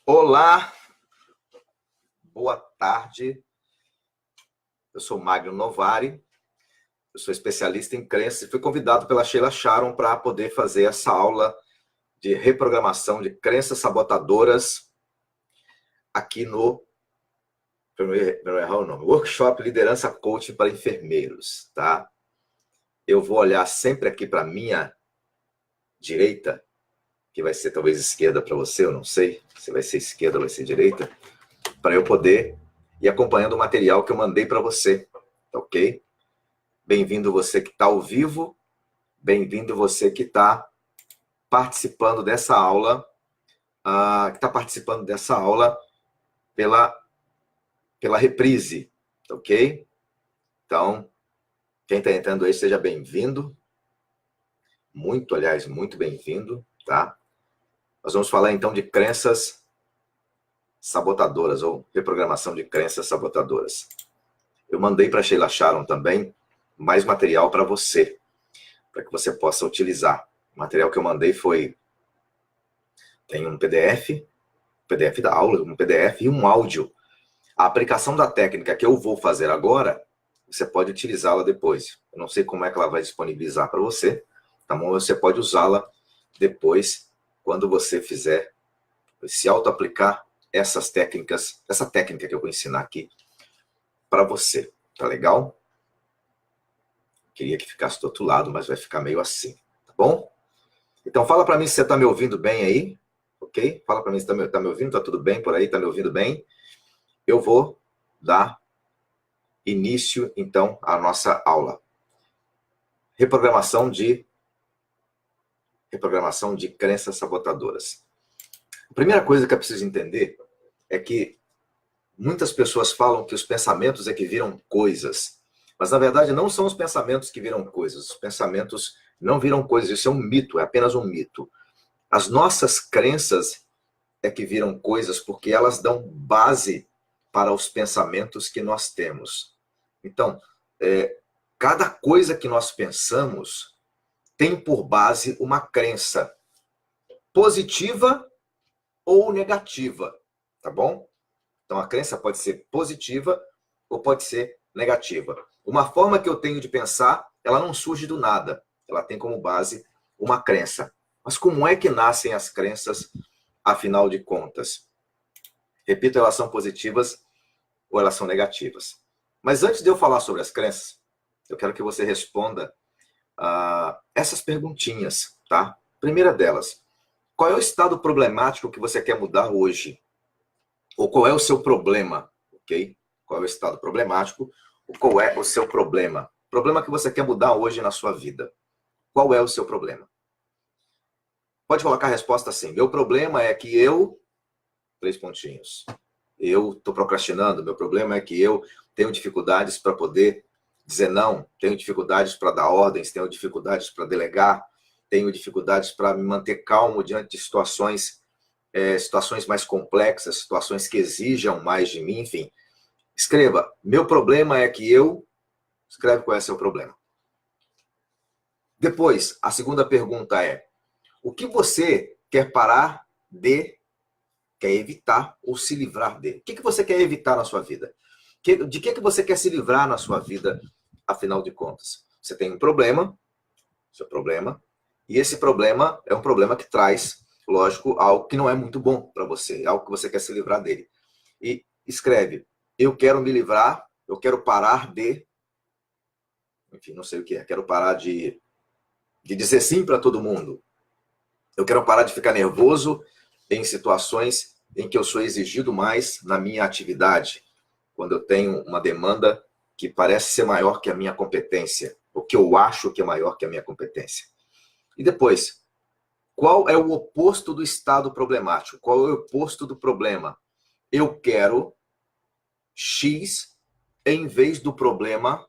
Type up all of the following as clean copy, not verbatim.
Olá, boa tarde. Eu sou Magno Novari, eu sou especialista em crenças e fui convidado pela Sheila Sharon para poder fazer essa aula de reprogramação de crenças sabotadoras aqui no Workshop Liderança Coaching para Enfermeiros, tá? Eu vou olhar sempre aqui para a minha direita, que vai ser talvez esquerda para você, eu não sei se vai ser esquerda ou vai ser direita, para eu poder ir acompanhando o material que eu mandei para você, tá ok? Bem-vindo você que está ao vivo, bem-vindo você que está participando dessa aula, pela reprise, tá ok? Então, quem está entrando aí, seja bem-vindo, muito bem-vindo, tá? Nós vamos falar então de crenças sabotadoras, ou reprogramação de crenças sabotadoras. Eu mandei para a Sheila Sharon também mais material para você, para que você possa utilizar. O material que eu mandei tem um PDF da aula, um PDF e um áudio. A aplicação da técnica que eu vou fazer agora, você pode utilizá-la depois. Eu não sei como é que ela vai disponibilizar para você, tá bom? Você pode usá-la depois, quando você fizer, se auto-aplicar essas técnicas, essa técnica que eu vou ensinar aqui para você, tá legal? Queria que ficasse do outro lado, mas vai ficar meio assim, tá bom? Então fala para mim se você está me ouvindo bem aí, ok? Fala para mim se está me ouvindo, tá tudo bem por aí, tá me ouvindo bem? Eu vou dar início, então, à nossa aula. Reprogramação de crenças sabotadoras. A primeira coisa que é preciso entender é que muitas pessoas falam que os pensamentos é que viram coisas, mas na verdade não são os pensamentos que viram coisas. Os pensamentos não viram coisas, isso é um mito, é apenas um mito. As nossas crenças é que viram coisas porque elas dão base para os pensamentos que nós temos. Então, cada coisa que nós pensamos tem por base uma crença positiva ou negativa, tá bom? Então, a crença pode ser positiva ou pode ser negativa. Uma forma que eu tenho de pensar, ela não surge do nada. Ela tem como base uma crença. Mas como é que nascem as crenças, afinal de contas? Repito, elas são positivas ou elas são negativas. Mas antes de eu falar sobre as crenças, eu quero que você responda essas perguntinhas, tá? Primeira delas, qual é o estado problemático que você quer mudar hoje? Ou qual é o seu problema, ok? Qual é o estado problemático? Ou qual é o seu problema? Problema que você quer mudar hoje na sua vida. Qual é o seu problema? Pode colocar a resposta assim. Meu problema é que eu... 3 pontinhos. Eu estou procrastinando. Meu problema é que eu tenho dificuldades para poder dizer não. Tenho dificuldades para dar ordens. Tenho dificuldades para delegar. Tenho dificuldades para me manter calmo diante de situações mais complexas, situações que exijam mais de mim, enfim. Escreva, meu problema é que eu... Escreve qual é o seu problema. Depois, a segunda pergunta é, o que você quer parar de, quer evitar ou se livrar de? O que você quer evitar na sua vida? De que você quer se livrar na sua vida, afinal de contas? Você tem um problema, seu problema, e esse problema é um problema que traz, lógico, algo que não é muito bom para você, algo que você quer se livrar dele. E escreve, eu quero me livrar, eu quero parar de... Enfim, não sei o que é. Quero parar de dizer sim para todo mundo. Eu quero parar de ficar nervoso em situações em que eu sou exigido mais na minha atividade, quando eu tenho uma demanda que parece ser maior que a minha competência, ou que eu acho que é maior que a minha competência. E depois, qual é o oposto do estado problemático? Qual é o oposto do problema? Eu quero X em vez do problema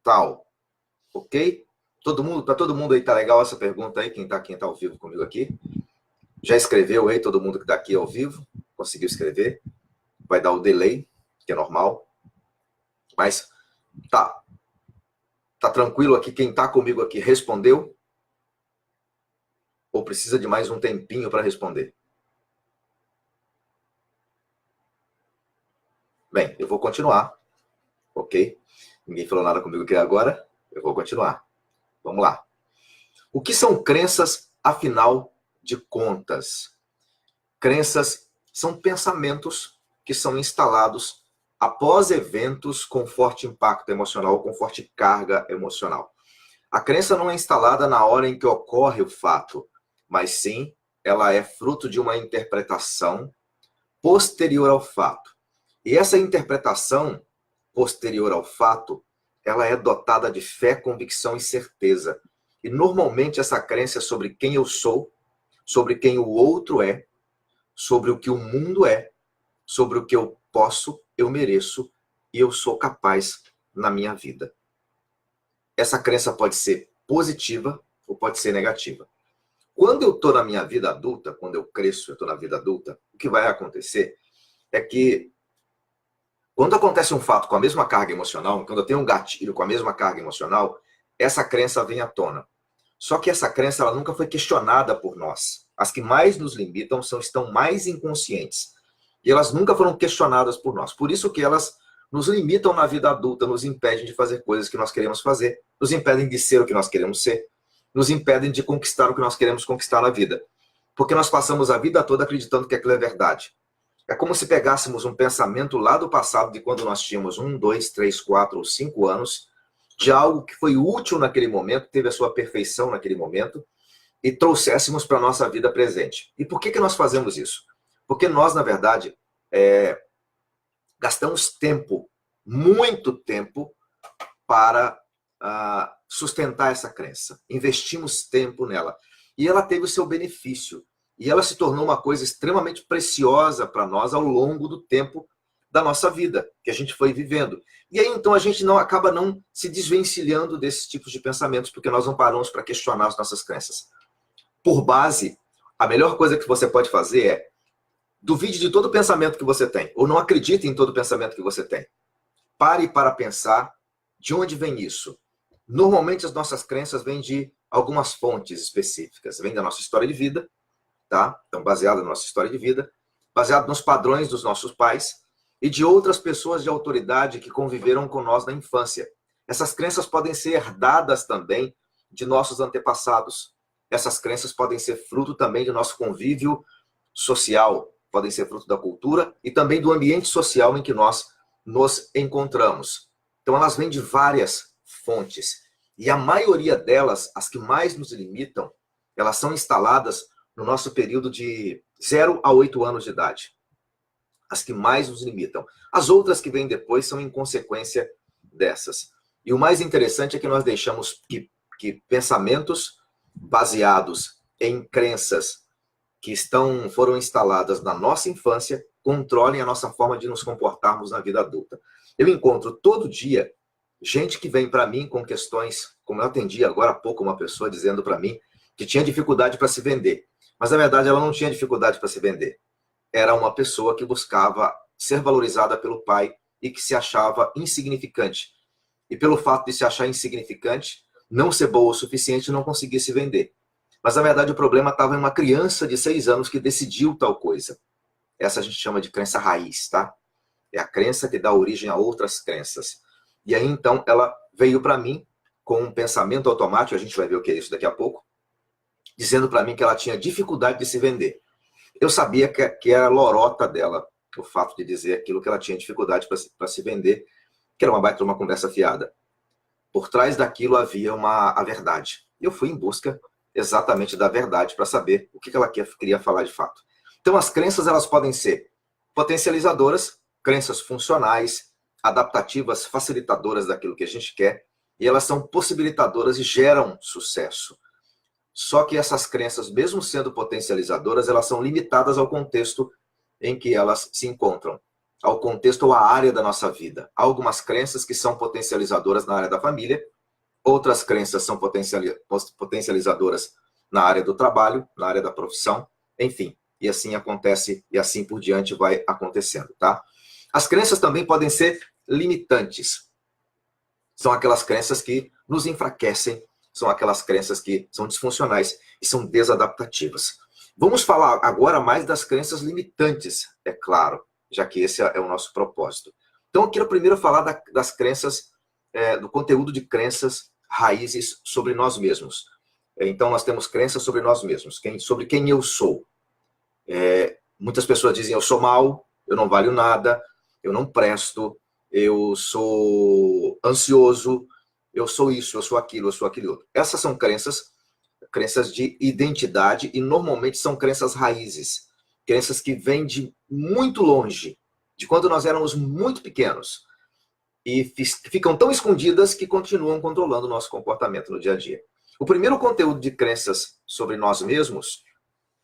tal. Ok? Para todo mundo aí, tá legal essa pergunta aí? Quem tá ao vivo comigo aqui? Já escreveu aí, todo mundo que tá aqui ao vivo? Conseguiu escrever? Vai dar o delay, que é normal. Mas tá tranquilo aqui? Quem tá comigo aqui respondeu? Ou precisa de mais um tempinho para responder? Bem, eu vou continuar, ok? Ninguém falou nada comigo aqui agora, eu vou continuar. Vamos lá. O que são crenças, afinal de contas? Crenças são pensamentos que são instalados após eventos com forte impacto emocional, com forte carga emocional. A crença não é instalada na hora em que ocorre o fato, mas sim, ela é fruto de uma interpretação posterior ao fato. E essa interpretação posterior ao fato, ela é dotada de fé, convicção e certeza. E normalmente essa crença é sobre quem eu sou, sobre quem o outro é, sobre o que o mundo é, sobre o que eu posso, eu mereço e eu sou capaz na minha vida. Essa crença pode ser positiva ou pode ser negativa. Quando eu estou na minha vida adulta, quando eu cresço, eu estou na vida adulta, o que vai acontecer é que quando acontece um fato com a mesma carga emocional, quando eu tenho um gatilho com a mesma carga emocional, essa crença vem à tona. Só que essa crença ela nunca foi questionada por nós. As que mais nos limitam estão mais inconscientes. E elas nunca foram questionadas por nós. Por isso que elas nos limitam na vida adulta, nos impedem de fazer coisas que nós queremos fazer, nos impedem de ser o que nós queremos ser, nos impedem de conquistar o que nós queremos conquistar na vida. Porque nós passamos a vida toda acreditando que aquilo é verdade. É como se pegássemos um pensamento lá do passado, de quando nós tínhamos 1, 2, 3, 4 ou 5 anos, de algo que foi útil naquele momento, teve a sua perfeição naquele momento, e trouxéssemos para a nossa vida presente. E por que nós fazemos isso? Porque nós, na verdade, gastamos tempo, muito tempo, para sustentar essa crença. Investimos tempo nela. E ela teve o seu benefício. E ela se tornou uma coisa extremamente preciosa para nós ao longo do tempo da nossa vida, que a gente foi vivendo. E aí, então, a gente acaba não se desvencilhando desses tipos de pensamentos, porque nós não paramos para questionar as nossas crenças. Por base, a melhor coisa que você pode fazer é duvide de todo pensamento que você tem, ou não acredite em todo pensamento que você tem. Pare para pensar de onde vem isso. Normalmente, as nossas crenças vêm de algumas fontes específicas. Vem da nossa história de vida, tá? Então, baseado na nossa história de vida, baseado nos padrões dos nossos pais e de outras pessoas de autoridade que conviveram com nós na infância. Essas crenças podem ser herdadas também de nossos antepassados. Essas crenças podem ser fruto também do nosso convívio social, podem ser fruto da cultura e também do ambiente social em que nós nos encontramos. Então, elas vêm de várias fontes. E a maioria delas, as que mais nos limitam, elas são instaladas no nosso período de 0 a 8 anos de idade. As que mais nos limitam. As outras que vêm depois são em consequência dessas. E o mais interessante é que nós deixamos que pensamentos baseados em crenças que foram instaladas na nossa infância controlem a nossa forma de nos comportarmos na vida adulta. Eu encontro todo dia gente que vem para mim com questões, como eu atendi agora há pouco uma pessoa dizendo para mim que tinha dificuldade para se vender. Mas, na verdade, ela não tinha dificuldade para se vender. Era uma pessoa que buscava ser valorizada pelo pai e que se achava insignificante. E pelo fato de se achar insignificante, não ser boa o suficiente, não conseguia se vender. Mas, na verdade, o problema estava em uma criança de 6 anos que decidiu tal coisa. Essa a gente chama de crença raiz, tá? É a crença que dá origem a outras crenças. E aí, então, ela veio para mim com um pensamento automático, a gente vai ver o que é isso daqui a pouco, dizendo para mim que ela tinha dificuldade de se vender. Eu sabia que era lorota dela, o fato de dizer aquilo que ela tinha dificuldade para se vender, que era uma baita de uma conversa fiada. Por trás daquilo havia a verdade. E eu fui em busca exatamente da verdade para saber o que ela queria falar de fato. Então, as crenças elas podem ser potencializadoras, crenças funcionais, adaptativas, facilitadoras daquilo que a gente quer, e elas são possibilitadoras e geram sucesso. Só que essas crenças, mesmo sendo potencializadoras, elas são limitadas ao contexto em que elas se encontram, ao contexto ou à área da nossa vida. Há algumas crenças que são potencializadoras na área da família, outras crenças são potencializadoras na área do trabalho, na área da profissão, enfim, e assim acontece, e assim por diante vai acontecendo, tá? As crenças também podem ser limitantes. São aquelas crenças que nos enfraquecem, são aquelas crenças que são disfuncionais e são desadaptativas. Vamos falar agora mais das crenças limitantes, é claro, já que esse é o nosso propósito. Então, eu quero primeiro falar das crenças, do conteúdo de crenças raízes sobre nós mesmos. Então, nós temos crenças sobre nós mesmos, sobre quem eu sou. Muitas pessoas dizem, eu sou mau, eu não valho nada, eu não presto, eu sou ansioso, eu sou isso, eu sou aquilo outro. Essas são crenças de identidade e normalmente são crenças raízes. Crenças que vêm de muito longe, de quando nós éramos muito pequenos. E ficam tão escondidas que continuam controlando o nosso comportamento no dia a dia. O primeiro conteúdo de crenças sobre nós mesmos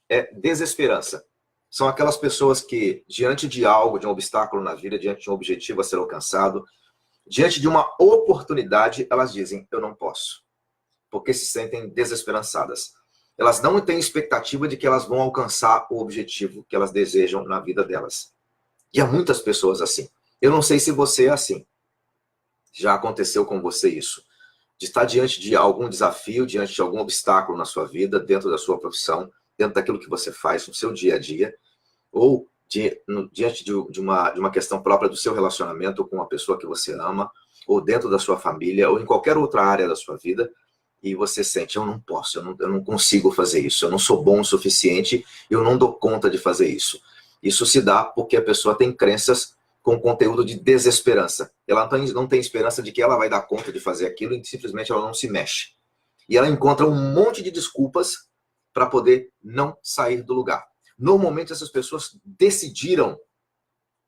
é desesperança. São aquelas pessoas que, diante de algo, de um obstáculo na vida, diante de um objetivo a ser alcançado, diante de uma oportunidade, elas dizem, eu não posso. Porque se sentem desesperançadas. Elas não têm expectativa de que elas vão alcançar o objetivo que elas desejam na vida delas. E há muitas pessoas assim. Eu não sei se você é assim. Já aconteceu com você isso? De estar diante de algum desafio, diante de algum obstáculo na sua vida, dentro da sua profissão, dentro daquilo que você faz no seu dia a dia, ou diante de uma questão própria do seu relacionamento com uma pessoa que você ama, ou dentro da sua família, ou em qualquer outra área da sua vida, e você sente, eu não posso, eu não consigo fazer isso, eu não sou bom o suficiente, eu não dou conta de fazer isso. Isso se dá porque a pessoa tem crenças com conteúdo de desesperança. Ela não tem esperança de que ela vai dar conta de fazer aquilo e simplesmente ela não se mexe. E ela encontra um monte de desculpas para poder não sair do lugar. Normalmente essas pessoas decidiram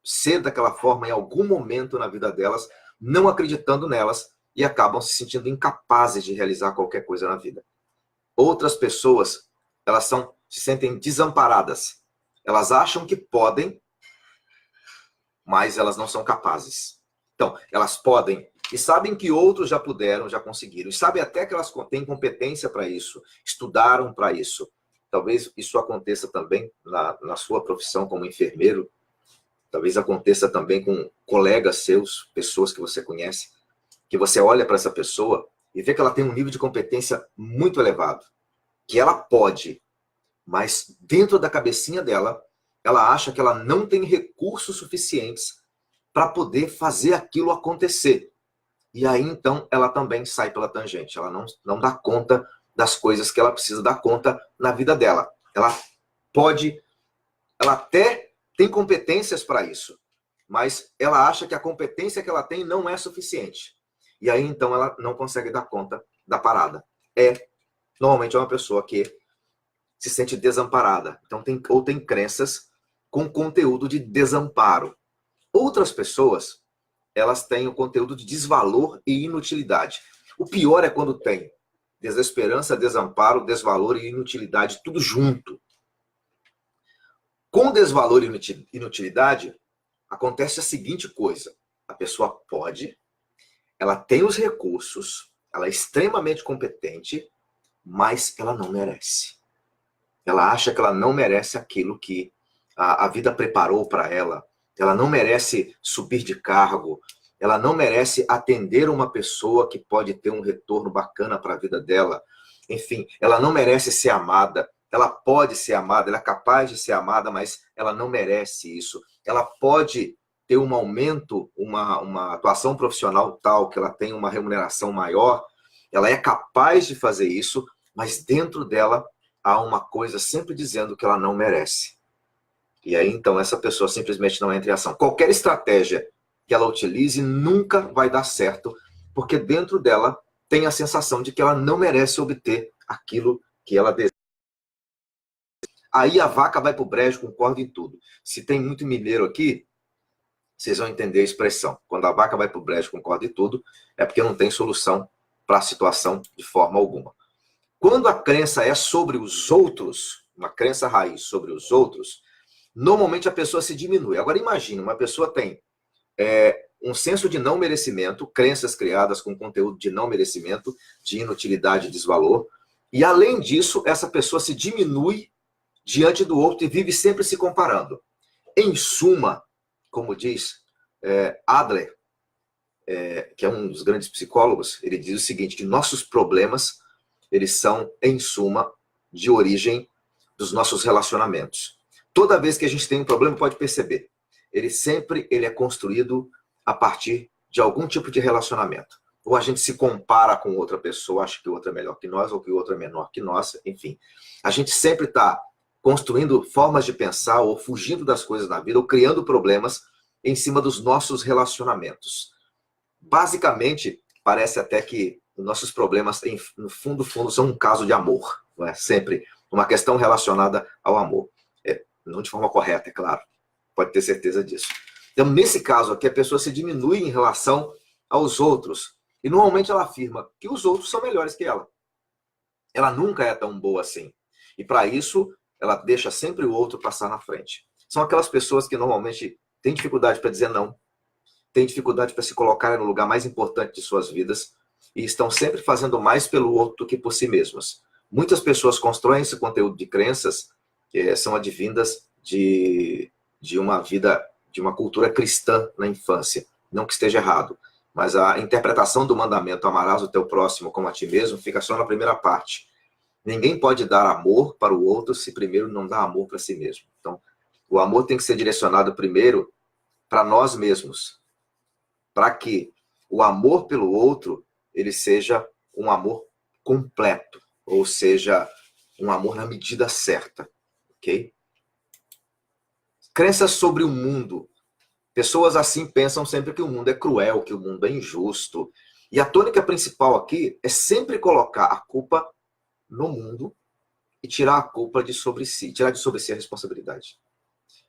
ser daquela forma em algum momento na vida delas, não acreditando nelas e acabam se sentindo incapazes de realizar qualquer coisa na vida. Outras pessoas, elas se sentem desamparadas. Elas acham que podem, mas elas não são capazes. Então, elas podem e sabem que outros já puderam, já conseguiram. E sabem até que elas têm competência para isso, estudaram para isso. Talvez isso aconteça também na sua profissão como enfermeiro. Talvez aconteça também com colegas seus, pessoas que você conhece, que você olha para essa pessoa e vê que ela tem um nível de competência muito elevado. Que ela pode, mas dentro da cabecinha dela, ela acha que ela não tem recursos suficientes para poder fazer aquilo acontecer. E aí, então, ela também sai pela tangente. Ela não dá conta das coisas que ela precisa dar conta na vida dela. Ela até tem competências para isso, mas ela acha que a competência que ela tem não é suficiente. E aí, então, ela não consegue dar conta da parada. Normalmente é uma pessoa que se sente desamparada. Então, tem crenças com conteúdo de desamparo. Outras pessoas, elas têm o conteúdo de desvalor e inutilidade. O pior é quando tem desesperança, desamparo, desvalor e inutilidade, tudo junto. Com desvalor e inutilidade, acontece a seguinte coisa. A pessoa pode, ela tem os recursos, ela é extremamente competente, mas ela não merece. Ela acha que ela não merece aquilo que a vida preparou para ela. Ela não merece subir de cargo. Ela não merece atender uma pessoa que pode ter um retorno bacana para a vida dela. Enfim, ela não merece ser amada. Ela pode ser amada, ela é capaz de ser amada, mas ela não merece isso. Ela pode ter um aumento, uma atuação profissional tal, que ela tem uma remuneração maior. Ela é capaz de fazer isso, mas dentro dela há uma coisa sempre dizendo que ela não merece. E aí, então, essa pessoa simplesmente não entra em ação. Qualquer estratégia que ela utilize nunca vai dar certo, porque dentro dela tem a sensação de que ela não merece obter aquilo que ela deseja. Aí a vaca vai para o brejo, concordo em tudo. Se tem muito mineiro aqui, vocês vão entender a expressão. Quando a vaca vai para o brejo, concorda em tudo, é porque não tem solução para a situação de forma alguma. Quando a crença é sobre os outros, uma crença raiz sobre os outros, normalmente a pessoa se diminui. Agora imagine, uma pessoa tem um senso de não merecimento, crenças criadas com conteúdo de não merecimento, de inutilidade e desvalor, e além disso, essa pessoa se diminui diante do outro e vive sempre se comparando. Em suma, como diz Adler, que é um dos grandes psicólogos, ele diz o seguinte, que nossos problemas, eles são, em suma, de origem dos nossos relacionamentos. Toda vez que a gente tem um problema, pode perceber, ele é construído a partir de algum tipo de relacionamento. Ou a gente se compara com outra pessoa, acha que o outro é melhor que nós, ou que o outro é menor que nós, enfim. A gente sempre está construindo formas de pensar, ou fugindo das coisas na vida, ou criando problemas em cima dos nossos relacionamentos. Basicamente, parece até que os nossos problemas, no fundo, são um caso de amor. Não é? Sempre uma questão relacionada ao amor. Não de forma correta, é claro. Pode ter certeza disso. Então, nesse caso aqui, a pessoa se diminui em relação aos outros. E normalmente ela afirma que os outros são melhores que ela. Ela nunca é tão boa assim. E para isso, ela deixa sempre o outro passar na frente. São aquelas pessoas que normalmente têm dificuldade para dizer não, têm dificuldade para se colocar no lugar mais importante de suas vidas e estão sempre fazendo mais pelo outro do que por si mesmas. Muitas pessoas constroem esse conteúdo de crenças que são advindas de uma vida, de uma cultura cristã na infância. Não que esteja errado, mas a interpretação do mandamento amarás o teu próximo como a ti mesmo fica só na primeira parte. Ninguém pode dar amor para o outro se primeiro não dá amor para si mesmo. Então, o amor tem que ser direcionado primeiro para nós mesmos, para que o amor pelo outro ele seja um amor completo, ou seja, um amor na medida certa, ok? Crenças sobre o mundo. Pessoas assim pensam sempre que o mundo é cruel, que o mundo é injusto. E a tônica principal aqui é sempre colocar a culpa no mundo e tirar a culpa de sobre si, tirar de sobre si a responsabilidade.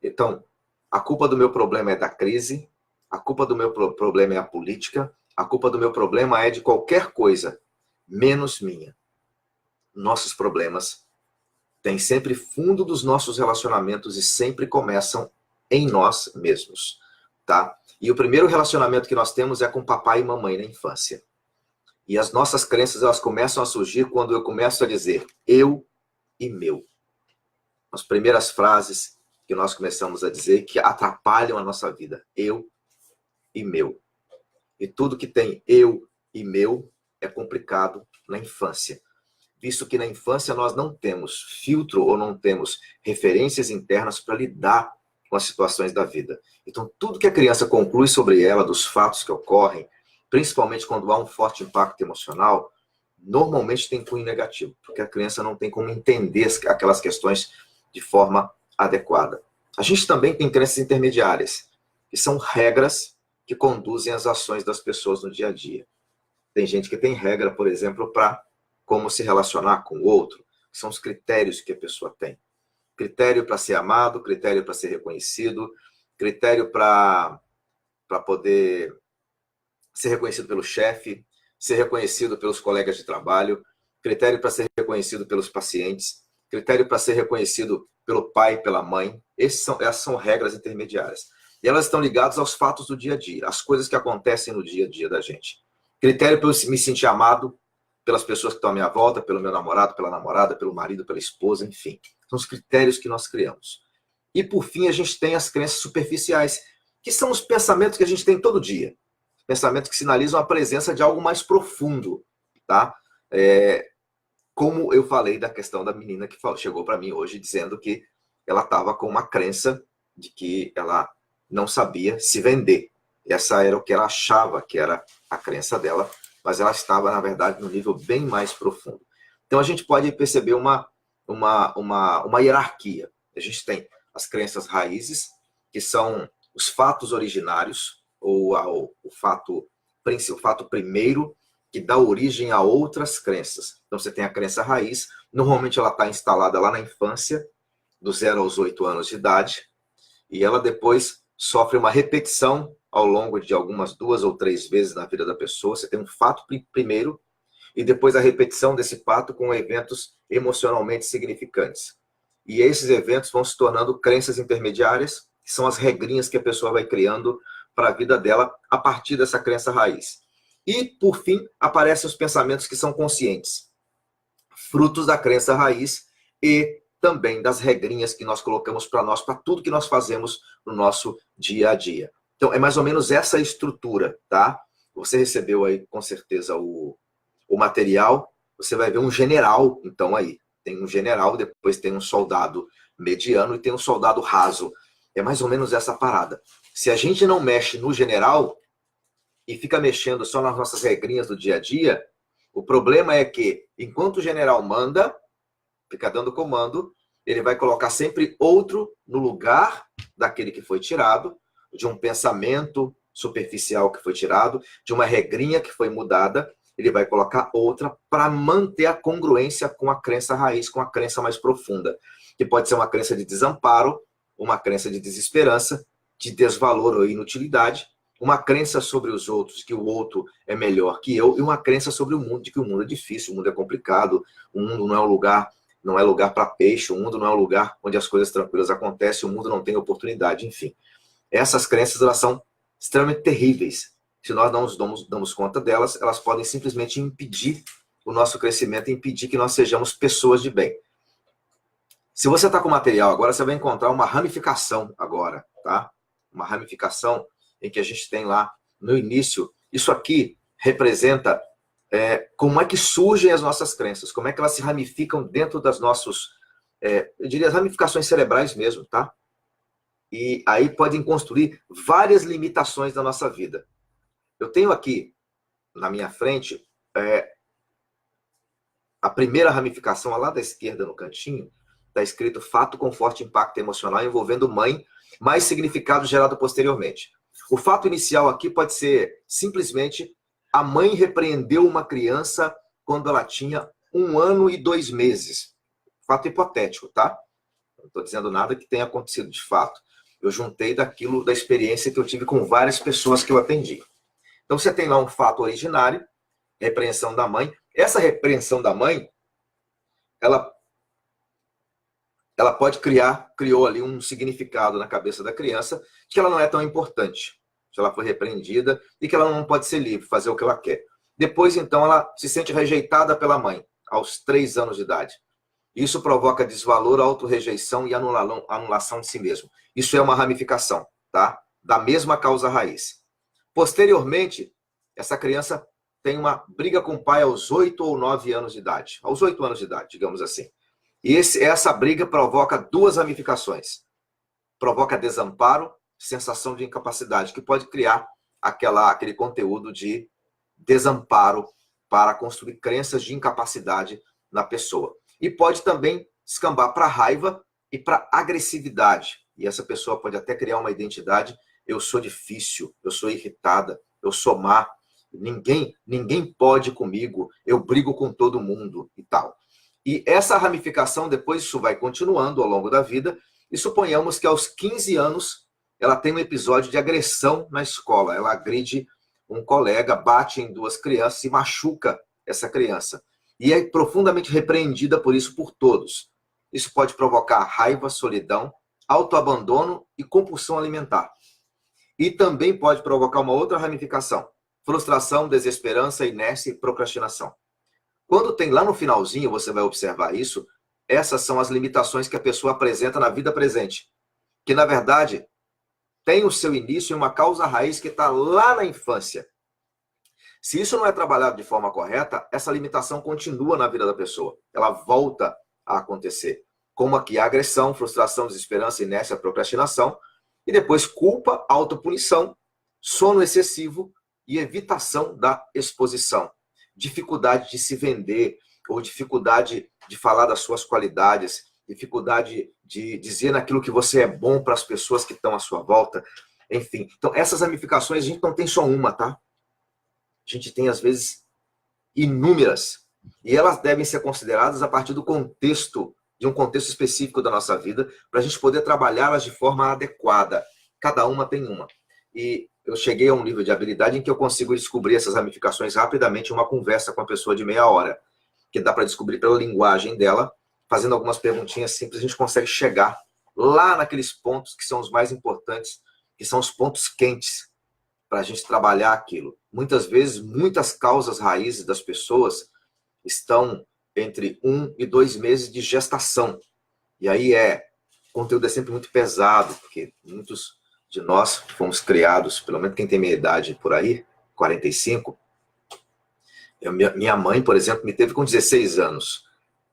Então, a culpa do meu problema é da crise, a culpa do meu problema é a política, a culpa do meu problema é de qualquer coisa, menos minha. Nossos problemas têm sempre fundo dos nossos relacionamentos e sempre começam em nós mesmos, tá? E o primeiro relacionamento que nós temos é com papai e mamãe na infância. E as nossas crenças, elas começam a surgir quando eu começo a dizer eu e meu. As primeiras frases que nós começamos a dizer que atrapalham a nossa vida. Eu e meu. E tudo que tem eu e meu é complicado na infância. Visto que na infância nós não temos filtro ou não temos referências internas para lidar com as situações da vida. Então, tudo que a criança conclui sobre ela, dos fatos que ocorrem, principalmente quando há um forte impacto emocional, normalmente tem cunho negativo, porque a criança não tem como entender aquelas questões de forma adequada. A gente também tem crenças intermediárias, que são regras que conduzem as ações das pessoas no dia a dia. Tem gente que tem regra, por exemplo, para como se relacionar com o outro, que são os critérios que a pessoa tem. Critério para ser amado, critério para ser reconhecido, critério para poder ser reconhecido pelo chefe, ser reconhecido pelos colegas de trabalho, critério para ser reconhecido pelos pacientes, critério para ser reconhecido pelo pai, pela mãe. Essas são regras intermediárias. E elas estão ligadas aos fatos do dia a dia, às coisas que acontecem no dia a dia da gente. Critério para eu me sentir amado pelas pessoas que estão à minha volta, pelo meu namorado, pela namorada, pelo marido, pela esposa, enfim. São os critérios que nós criamos. E, por fim, a gente tem as crenças superficiais, que são os pensamentos que a gente tem todo dia. Pensamentos que sinalizam a presença de algo mais profundo, tá? Como eu falei da questão da menina que chegou para mim hoje dizendo que ela estava com uma crença de que ela não sabia se vender. Essa era o que ela achava que era a crença dela, mas ela estava, na verdade, num nível bem mais profundo. Então, a gente pode perceber uma hierarquia. A gente tem as crenças raízes, que são os fatos originários, ou o fato primeiro, que dá origem a outras crenças. Então, você tem a crença raiz, normalmente ela está instalada lá na infância, do 0 aos 8 anos de idade, e ela depois sofre uma repetição ao longo de algumas 2 ou 3 vezes na vida da pessoa. Você tem um fato primeiro, e depois a repetição desse fato com eventos emocionalmente significantes. E esses eventos vão se tornando crenças intermediárias, que são as regrinhas que a pessoa vai criando para a vida dela a partir dessa crença raiz. E, por fim, aparecem os pensamentos que são conscientes, frutos da crença raiz e também das regrinhas que nós colocamos para nós, para tudo que nós fazemos no nosso dia a dia. Então, é mais ou menos essa estrutura, tá? Você recebeu aí, com certeza, o material, você vai ver um general, então, aí. Tem um general, depois tem um soldado mediano e tem um soldado raso. É mais ou menos essa parada. Se a gente não mexe no general, e fica mexendo só nas nossas regrinhas do dia a dia, o problema é que, enquanto o general manda, fica dando comando, ele vai colocar sempre outro no lugar daquele que foi tirado, de um pensamento superficial que foi tirado, de uma regrinha que foi mudada, ele vai colocar outra para manter a congruência com a crença raiz, com a crença mais profunda, que pode ser uma crença de desamparo, uma crença de desesperança, de desvalor ou inutilidade, uma crença sobre os outros, que o outro é melhor que eu, e uma crença sobre o mundo, de que o mundo é difícil, o mundo é complicado, o mundo não é lugar para peixe, o mundo não é um lugar onde as coisas tranquilas acontecem, o mundo não tem oportunidade, enfim. Essas crenças, elas são extremamente terríveis. Se nós não nos damos conta delas, elas podem simplesmente impedir o nosso crescimento, impedir que nós sejamos pessoas de bem. Se você está com material agora, você vai encontrar uma ramificação agora, tá? Uma ramificação em que a gente tem lá no início. Isso aqui representa como é que surgem as nossas crenças, como é que elas se ramificam dentro das nossas, eu diria, as ramificações cerebrais mesmo, tá? E aí podem construir várias limitações da nossa vida. Eu tenho aqui, na minha frente, a primeira ramificação, lá da esquerda, no cantinho, está escrito fato com forte impacto emocional envolvendo mãe, mais significado gerado posteriormente. O fato inicial aqui pode ser simplesmente a mãe repreendeu uma criança quando ela tinha 1 ano e 2 meses. Fato hipotético, tá? Não estou dizendo nada que tenha acontecido de fato. Eu juntei daquilo, da experiência que eu tive com várias pessoas que eu atendi. Então você tem lá um fato originário, repreensão da mãe. Essa repreensão da mãe, ela criou ali um significado na cabeça da criança que ela não é tão importante. Se ela foi repreendida e que ela não pode ser livre, fazer o que ela quer. Depois, então, ela se sente rejeitada pela mãe, aos 3 anos de idade. Isso provoca desvalor, autorrejeição e anulação de si mesmo. Isso é uma ramificação, tá? Da mesma causa raiz. Posteriormente, essa criança tem uma briga com o pai aos 8 ou 9 anos de idade. Aos 8 anos de idade, digamos assim. E essa briga provoca 2 ramificações. Provoca desamparo, sensação de incapacidade, que pode criar aquele conteúdo de desamparo para construir crenças de incapacidade na pessoa. E pode também descambar para raiva e para agressividade. E essa pessoa pode até criar uma identidade: eu sou difícil, eu sou irritada, eu sou má, ninguém pode comigo, eu brigo com todo mundo e tal. E essa ramificação, depois isso vai continuando ao longo da vida, e suponhamos que aos 15 anos ela tem um episódio de agressão na escola. Ela agride um colega, bate em 2 crianças e machuca essa criança. E é profundamente repreendida por isso por todos. Isso pode provocar raiva, solidão, autoabandono e compulsão alimentar. E também pode provocar uma outra ramificação: frustração, desesperança, inércia e procrastinação. Quando tem lá no finalzinho, você vai observar isso, essas são as limitações que a pessoa apresenta na vida presente. Que, na verdade, tem o seu início em uma causa raiz que está lá na infância. Se isso não é trabalhado de forma correta, essa limitação continua na vida da pessoa. Ela volta a acontecer. Como aqui a agressão, frustração, desesperança, inércia, procrastinação. E depois culpa, autopunição, sono excessivo e evitação da exposição. Dificuldade de se vender, ou dificuldade de falar das suas qualidades, dificuldade de dizer naquilo que você é bom para as pessoas que estão à sua volta. Enfim, então essas ramificações a gente não tem só uma, tá? A gente tem, às vezes, inúmeras. E elas devem ser consideradas a partir do contexto, de um contexto específico da nossa vida, para a gente poder trabalhá-las de forma adequada. Cada uma tem uma. E eu cheguei a um nível de habilidade em que eu consigo descobrir essas ramificações rapidamente em uma conversa com a pessoa de meia hora, que dá para descobrir pela linguagem dela, fazendo algumas perguntinhas simples, a gente consegue chegar lá naqueles pontos que são os mais importantes, que são os pontos quentes, para a gente trabalhar aquilo. Muitas vezes, muitas causas raízes das pessoas estão entre 1 e 2 meses de gestação. E aí o conteúdo é sempre muito pesado, porque muitos de nós fomos criados, pelo menos quem tem minha idade por aí, 45. Minha mãe, por exemplo, me teve com 16 anos.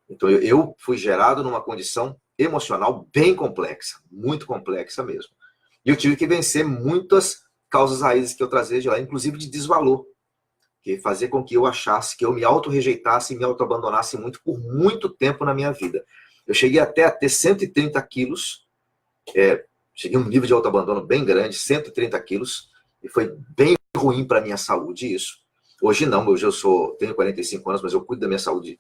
Então eu fui gerado numa condição emocional bem complexa, muito complexa mesmo. E eu tive que vencer muitas causas raízes que eu trazia de lá, inclusive de desvalor, que fazia com que eu achasse que eu me auto-rejeitasse e me auto-abandonasse por muito tempo na minha vida. Eu cheguei até a ter 130 quilos, cheguei a um nível de autoabandono bem grande, 130 quilos, e foi bem ruim para a minha saúde isso. Hoje não, hoje eu tenho 45 anos, mas eu cuido da minha saúde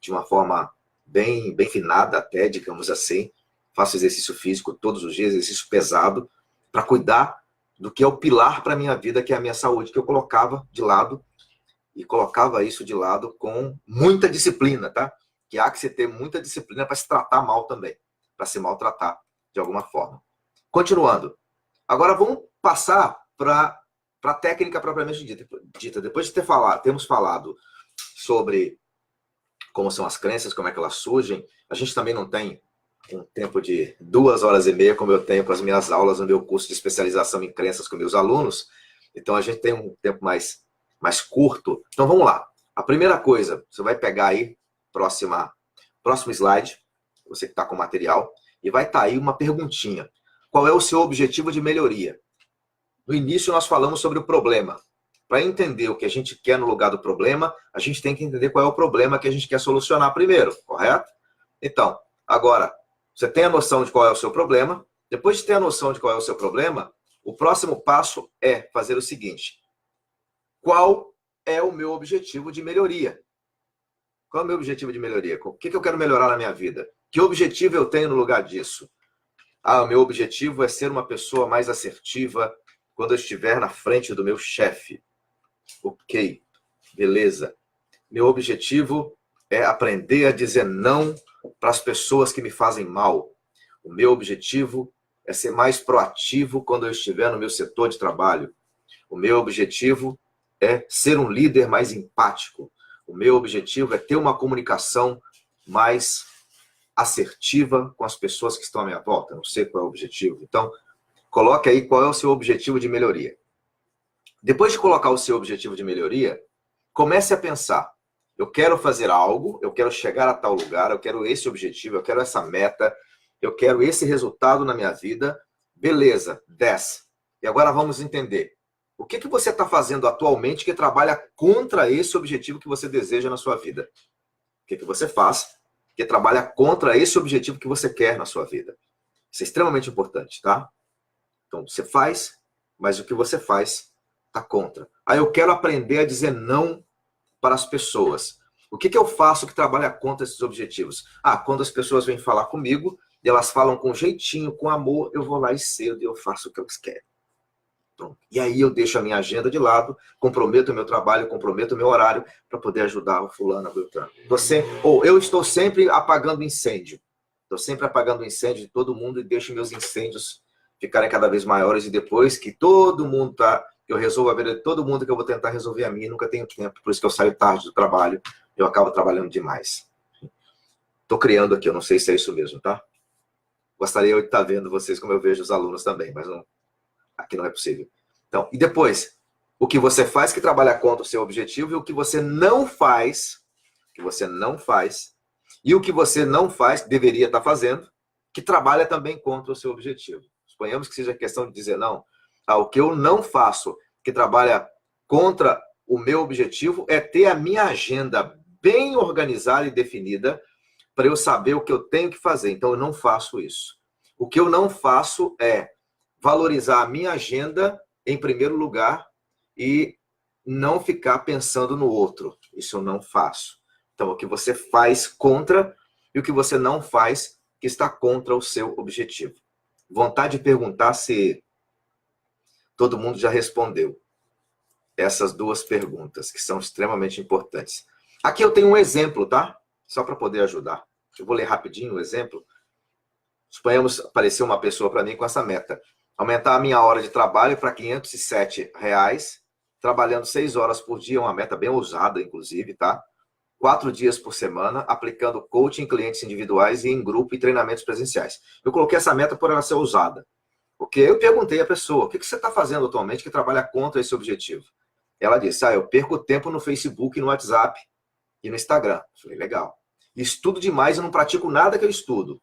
de uma forma bem finada até, digamos assim. Faço exercício físico todos os dias, exercício pesado, para cuidar do que é o pilar para a minha vida, que é a minha saúde, que eu colocava de lado, e colocava isso de lado com muita disciplina, tá? Que há que se ter muita disciplina para se tratar mal também, para se maltratar de alguma forma. Continuando. Agora vamos passar para a técnica propriamente dita. Depois de termos falado sobre como são as crenças, como é que elas surgem, a gente também não tem um tempo de 2h30, como eu tenho com as minhas aulas no meu curso de especialização em crenças com meus alunos. Então, a gente tem um tempo mais curto. Então, vamos lá. A primeira coisa, você vai pegar aí, próximo slide, você que está com o material, e vai estar aí uma perguntinha. Qual é o seu objetivo de melhoria? No início, nós falamos sobre o problema. Para entender o que a gente quer no lugar do problema, a gente tem que entender qual é o problema que a gente quer solucionar primeiro, correto? Então, agora, você tem a noção de qual é o seu problema. Depois de ter a noção de qual é o seu problema, o próximo passo é fazer o seguinte. Qual é o meu objetivo de melhoria? Qual é o meu objetivo de melhoria? O que eu quero melhorar na minha vida? Que objetivo eu tenho no lugar disso? O meu objetivo é ser uma pessoa mais assertiva quando eu estiver na frente do meu chefe. Ok, beleza. Meu objetivo é aprender a dizer não para as pessoas que me fazem mal. O meu objetivo é ser mais proativo quando eu estiver no meu setor de trabalho. O meu objetivo é ser um líder mais empático. O meu objetivo é ter uma comunicação mais assertiva com as pessoas que estão à minha volta. Não sei qual é o objetivo. Então, coloque aí qual é o seu objetivo de melhoria. Depois de colocar o seu objetivo de melhoria, comece a pensar. Eu quero fazer algo, eu quero chegar a tal lugar, eu quero esse objetivo, eu quero essa meta, eu quero esse resultado na minha vida. Beleza, 10. E agora vamos entender. O que você está fazendo atualmente que trabalha contra esse objetivo que você deseja na sua vida? O que você faz que trabalha contra esse objetivo que você quer na sua vida? Isso é extremamente importante, tá? Então, você faz, mas o que você faz está contra. Eu quero aprender a dizer não para as pessoas. O que eu faço que trabalha contra esses objetivos? Quando as pessoas vêm falar comigo, e elas falam com jeitinho, com amor, eu vou lá e cedo e eu faço o que eles querem. Pronto. E aí eu deixo a minha agenda de lado, comprometo o meu trabalho, comprometo o meu horário para poder ajudar o fulano, a Beltrano. Eu estou sempre apagando incêndio. Estou sempre apagando o incêndio de todo mundo e deixo meus incêndios ficarem cada vez maiores, e depois que todo mundo eu resolvo a vida de todo mundo, que eu vou tentar resolver a minha, nunca tenho tempo, por isso que eu saio tarde do trabalho, eu acabo trabalhando demais. Estou criando aqui, eu não sei se é isso mesmo, tá? Gostaria de estar vendo vocês como eu vejo os alunos também, mas não, aqui não é possível. Então, e depois, o que você faz que trabalha contra o seu objetivo e o que você não faz, e o que você não faz, que deveria estar fazendo, que trabalha também contra o seu objetivo. Suponhamos que seja questão de dizer não. O que eu não faço, que trabalha contra o meu objetivo, é ter a minha agenda bem organizada e definida para eu saber o que eu tenho que fazer. Então, eu não faço isso. O que eu não faço é valorizar a minha agenda em primeiro lugar e não ficar pensando no outro. Isso eu não faço. Então, o que você faz contra e o que você não faz que está contra o seu objetivo. Vontade de perguntar se todo mundo já respondeu essas duas perguntas, que são extremamente importantes. Aqui eu tenho um exemplo, tá? Só para poder ajudar. Eu vou ler rapidinho o exemplo. Suponhamos, apareceu uma pessoa para mim com essa meta. Aumentar a minha hora de trabalho para R$ 507, trabalhando 6 horas por dia, uma meta bem ousada, inclusive, tá? 4 dias por semana, aplicando coaching em clientes individuais e em grupo e treinamentos presenciais. Eu coloquei essa meta por ela ser ousada. Porque eu perguntei à pessoa, o que você está fazendo atualmente que trabalha contra esse objetivo? Ela disse, eu perco tempo no Facebook, no WhatsApp e no Instagram. Eu falei, legal. Estudo demais e não pratico nada que eu estudo.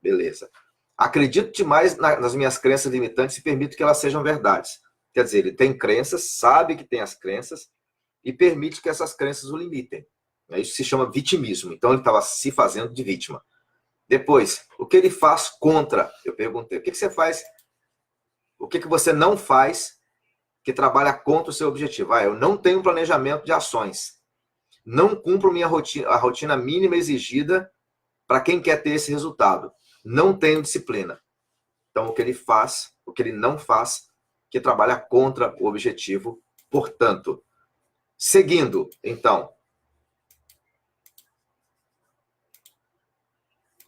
Beleza. Acredito demais nas minhas crenças limitantes e permito que elas sejam verdades. Quer dizer, ele tem crenças, sabe que tem as crenças e permite que essas crenças o limitem. Isso se chama vitimismo. Então, ele estava se fazendo de vítima. Depois, o que ele faz contra? Eu perguntei, o que você faz? O que você não faz que trabalha contra o seu objetivo? Eu não tenho planejamento de ações. Não cumpro a rotina mínima exigida para quem quer ter esse resultado. Não tenho disciplina. Então, o que ele faz, o que ele não faz, que trabalha contra o objetivo. Portanto, seguindo, então,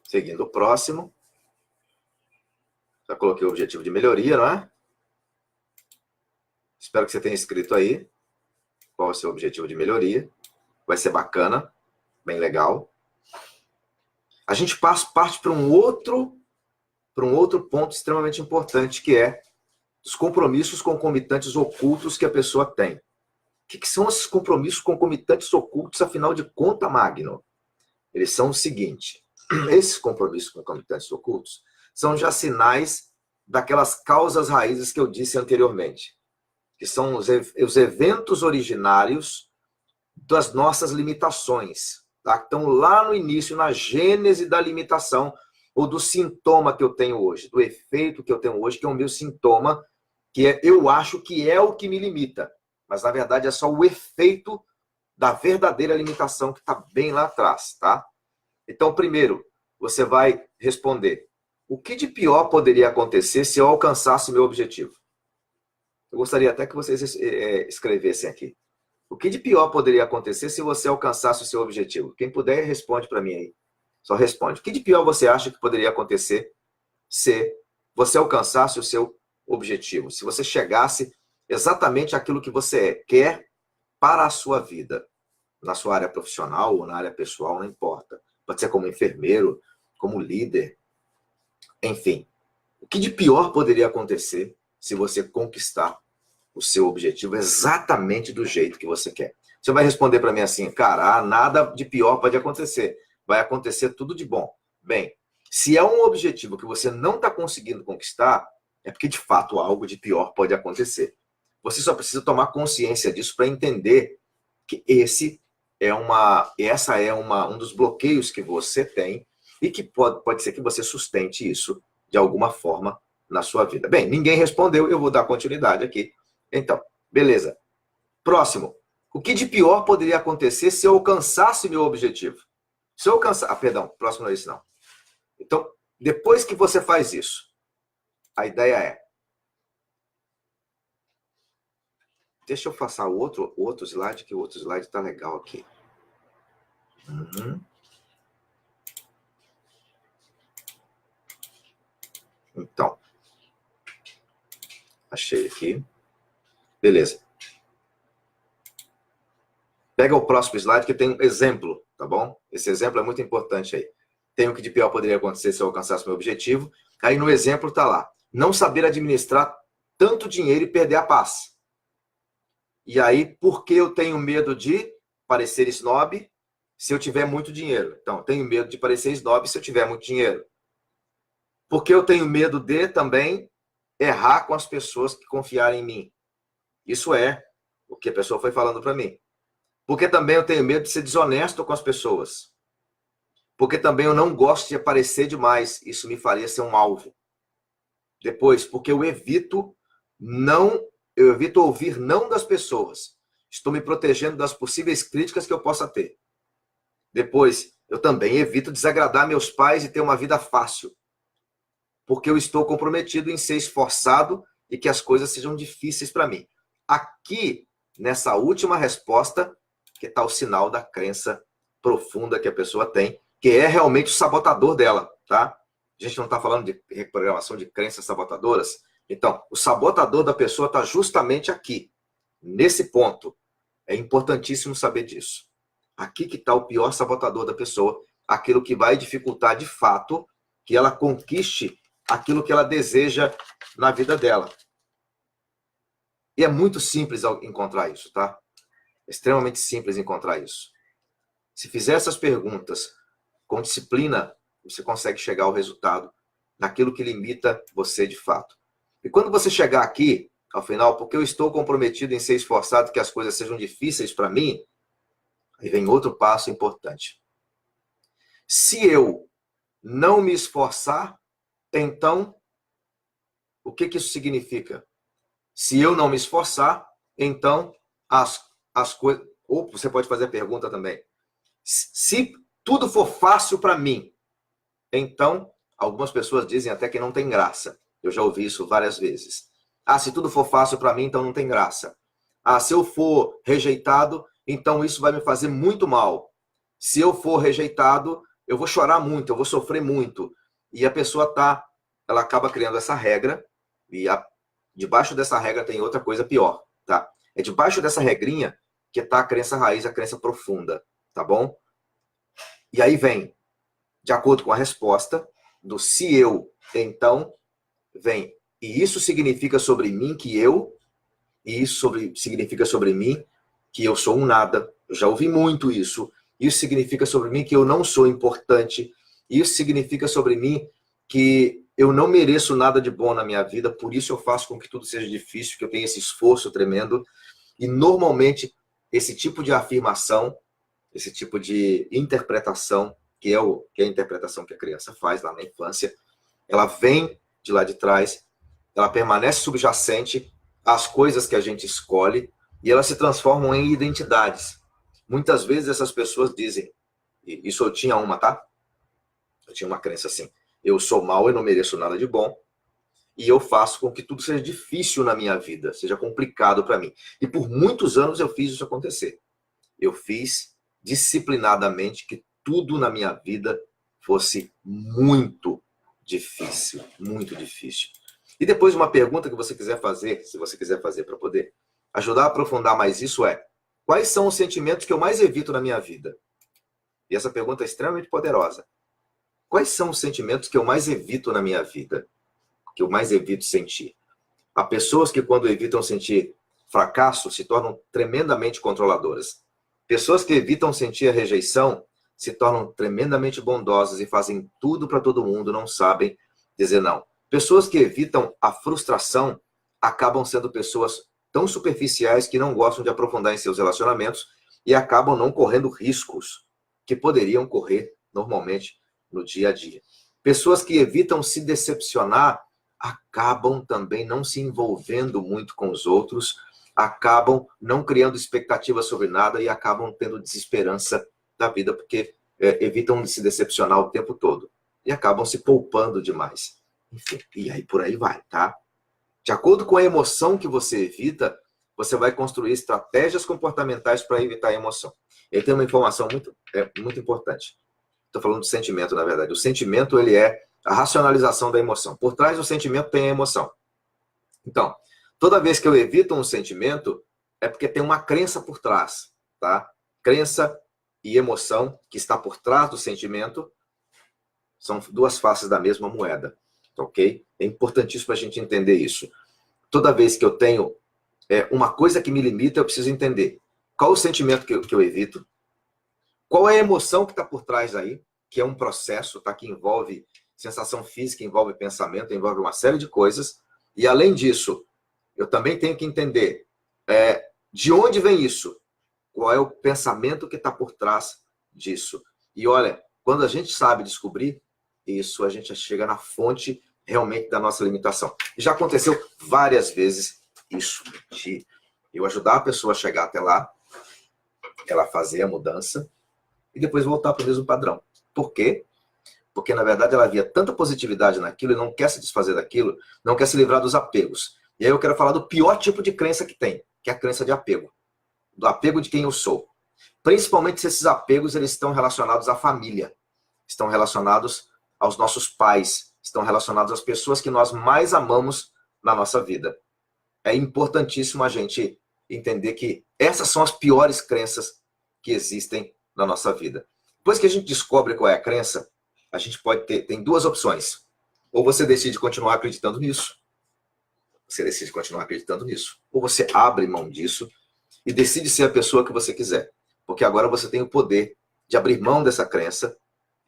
seguindo o próximo. Já coloquei o objetivo de melhoria, não é? Espero que você tenha escrito aí qual é o seu objetivo de melhoria. Vai ser bacana, bem legal. A gente parte para um outro ponto extremamente importante, que é os compromissos concomitantes ocultos que a pessoa tem. O que são esses compromissos concomitantes ocultos, afinal de contas, Magno? Eles são o seguinte: esses compromissos concomitantes ocultos são já sinais daquelas causas raízes que eu disse anteriormente, que são os eventos originários das nossas limitações, tá? Estão lá no início, na gênese da limitação, ou do sintoma que eu tenho hoje, do efeito que eu tenho hoje, que é o meu sintoma, que é, eu acho que é o que me limita, mas na verdade é só o efeito da verdadeira limitação que está bem lá atrás, tá? Então, primeiro, você vai responder: o que de pior poderia acontecer se eu alcançasse o meu objetivo? Eu gostaria até que vocês escrevessem aqui. O que de pior poderia acontecer se você alcançasse o seu objetivo? Quem puder, responde para mim aí. Só responde. O que de pior você acha que poderia acontecer se você alcançasse o seu objetivo? Se você chegasse exatamente àquilo que você quer para a sua vida, na sua área profissional ou na área pessoal, não importa. Pode ser como enfermeiro, como líder, enfim. O que de pior poderia acontecer se você conquistar o seu objetivo exatamente do jeito que você quer? Você vai responder para mim assim: cara, nada de pior pode acontecer. Vai acontecer tudo de bom. Bem, se é um objetivo que você não está conseguindo conquistar, é porque de fato algo de pior pode acontecer. Você só precisa tomar consciência disso para entender que essa é um dos bloqueios que você tem e que pode ser que você sustente isso de alguma forma na sua vida. Bem, ninguém respondeu, eu vou dar continuidade aqui. Então, beleza. Próximo. O que de pior poderia acontecer se eu alcançasse meu objetivo? Se eu alcançar... perdão, próximo não é isso não. Então, depois que você faz isso, a ideia é... Deixa eu passar o outro slide, que o outro slide está legal aqui. Então, achei aqui. Beleza. Pega o próximo slide que tem um exemplo, tá bom? Esse exemplo é muito importante aí. Tem o que de pior poderia acontecer se eu alcançasse meu objetivo. Aí no exemplo tá lá: não saber administrar tanto dinheiro e perder a paz. E aí, por que eu tenho medo de parecer snob se eu tiver muito dinheiro? Então, eu tenho medo de parecer snob se eu tiver muito dinheiro. Porque eu tenho medo de também errar com as pessoas que confiarem em mim. Isso é o que a pessoa foi falando para mim. Porque também eu tenho medo de ser desonesto com as pessoas. Porque também eu não gosto de aparecer demais. Isso me faria ser um alvo. Depois, porque eu evito ouvir não das pessoas. Estou me protegendo das possíveis críticas que eu possa ter. Depois, eu também evito desagradar meus pais e ter uma vida fácil. Porque eu estou comprometido em ser esforçado e que as coisas sejam difíceis para mim. Aqui, nessa última resposta, que está o sinal da crença profunda que a pessoa tem, que é realmente o sabotador dela, tá? A gente não está falando de reprogramação de crenças sabotadoras. Então, o sabotador da pessoa está justamente aqui, nesse ponto. É importantíssimo saber disso. Aqui que está o pior sabotador da pessoa, aquilo que vai dificultar de fato que ela conquiste aquilo que ela deseja na vida dela. E é muito simples encontrar isso, tá? É extremamente simples encontrar isso. Se fizer essas perguntas com disciplina, você consegue chegar ao resultado daquilo que limita você de fato. E quando você chegar aqui, ao final, porque eu estou comprometido em ser esforçado, que as coisas sejam difíceis para mim, aí vem outro passo importante. Se eu não me esforçar, então, o que isso significa? Se eu não me esforçar, então as coisas... Ou você pode fazer a pergunta também. Se tudo for fácil para mim, então, algumas pessoas dizem até que não tem graça. Eu já ouvi isso várias vezes. Ah, se tudo for fácil para mim, então não tem graça. Ah, se eu for rejeitado, então isso vai me fazer muito mal. Se eu for rejeitado, eu vou chorar muito, eu vou sofrer muito. E a pessoa ela acaba criando essa regra, e debaixo dessa regra tem outra coisa pior, tá? É debaixo dessa regrinha que está a crença raiz, a crença profunda, tá bom? E aí vem, de acordo com a resposta do se eu, então, vem, e isso significa sobre mim que eu, e isso significa sobre mim que eu sou um nada. Eu já ouvi muito isso. Isso significa sobre mim que eu não sou importante. Isso significa sobre mim que eu não mereço nada de bom na minha vida, por isso eu faço com que tudo seja difícil, que eu tenha esse esforço tremendo. E normalmente esse tipo de afirmação, esse tipo de interpretação, que é a interpretação que a criança faz lá na infância, ela vem de lá de trás, ela permanece subjacente às coisas que a gente escolhe e elas se transformam em identidades. Muitas vezes essas pessoas dizem, e isso eu tinha uma, tá? Eu tinha uma crença assim, eu sou mau, eu não mereço nada de bom, e eu faço com que tudo seja difícil na minha vida, seja complicado para mim. E por muitos anos eu fiz isso acontecer. Eu fiz disciplinadamente que tudo na minha vida fosse muito difícil, muito difícil. E depois uma pergunta que você quiser fazer, se você quiser fazer para poder ajudar a aprofundar mais isso é, quais são os sentimentos que eu mais evito na minha vida? E essa pergunta é extremamente poderosa. Quais são os sentimentos que eu mais evito na minha vida? Que eu mais evito sentir? Há pessoas que quando evitam sentir fracasso se tornam tremendamente controladoras. Pessoas que evitam sentir a rejeição se tornam tremendamente bondosas e fazem tudo para todo mundo, não sabem dizer não. Pessoas que evitam a frustração acabam sendo pessoas tão superficiais que não gostam de aprofundar em seus relacionamentos e acabam não correndo riscos que poderiam correr normalmente no dia a dia. Pessoas que evitam se decepcionar acabam também não se envolvendo muito com os outros, acabam não criando expectativas sobre nada e acabam tendo desesperança da vida, porque evitam se decepcionar o tempo todo. E acabam se poupando demais. Enfim, e aí por aí vai, tá? De acordo com a emoção que você evita, você vai construir estratégias comportamentais para evitar a emoção. E aí tem uma informação muito importante. Estou falando de sentimento, na verdade. O sentimento, ele é a racionalização da emoção. Por trás do sentimento tem a emoção. Então, toda vez que eu evito um sentimento, é porque tem uma crença por trás, tá? Crença e emoção que está por trás do sentimento são duas faces da mesma moeda, ok? É importantíssimo para a gente entender isso. Toda vez que eu tenho uma coisa que me limita, eu preciso entender qual o sentimento que eu evito, qual é a emoção que está por trás aí, que é um processo, tá? Que envolve sensação física, envolve pensamento, envolve uma série de coisas. E além disso, eu também tenho que entender de onde vem isso, qual é o pensamento que está por trás disso. E olha, quando a gente sabe descobrir isso, a gente chega na fonte realmente da nossa limitação. E já aconteceu várias vezes isso, de eu ajudar a pessoa a chegar até lá, ela fazer a mudança e depois voltar para o mesmo padrão. Por quê? Porque, na verdade, ela via tanta positividade naquilo e não quer se desfazer daquilo, não quer se livrar dos apegos. E aí eu quero falar do pior tipo de crença que tem, que é a crença de apego. Do apego de quem eu sou. Principalmente se esses apegos eles estão relacionados à família, estão relacionados aos nossos pais, estão relacionados às pessoas que nós mais amamos na nossa vida. É importantíssimo a gente entender que essas são as piores crenças que existem na nossa vida. Depois que a gente descobre qual é a crença, a gente tem duas opções. Ou você decide continuar acreditando nisso, ou você abre mão disso e decide ser a pessoa que você quiser. Porque agora você tem o poder de abrir mão dessa crença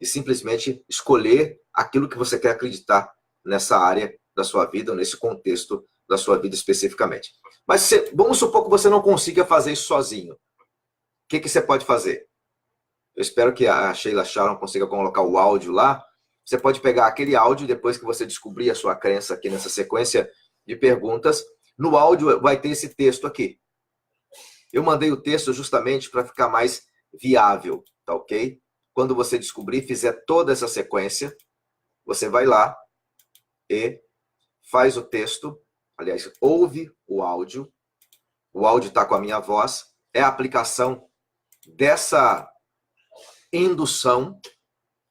e simplesmente escolher aquilo que você quer acreditar nessa área da sua vida, ou nesse contexto da sua vida especificamente. Mas vamos supor que você não consiga fazer isso sozinho. O que você pode fazer? Eu espero que a Sheila Sharon consiga colocar o áudio lá. Você pode pegar aquele áudio, depois que você descobrir a sua crença aqui nessa sequência de perguntas. No áudio vai ter esse texto aqui. Eu mandei o texto justamente para ficar mais viável, tá ok? Quando você descobrir, fizer toda essa sequência, você vai lá e faz o texto. Aliás, ouve o áudio. O áudio está com a minha voz. É a aplicação dessa indução,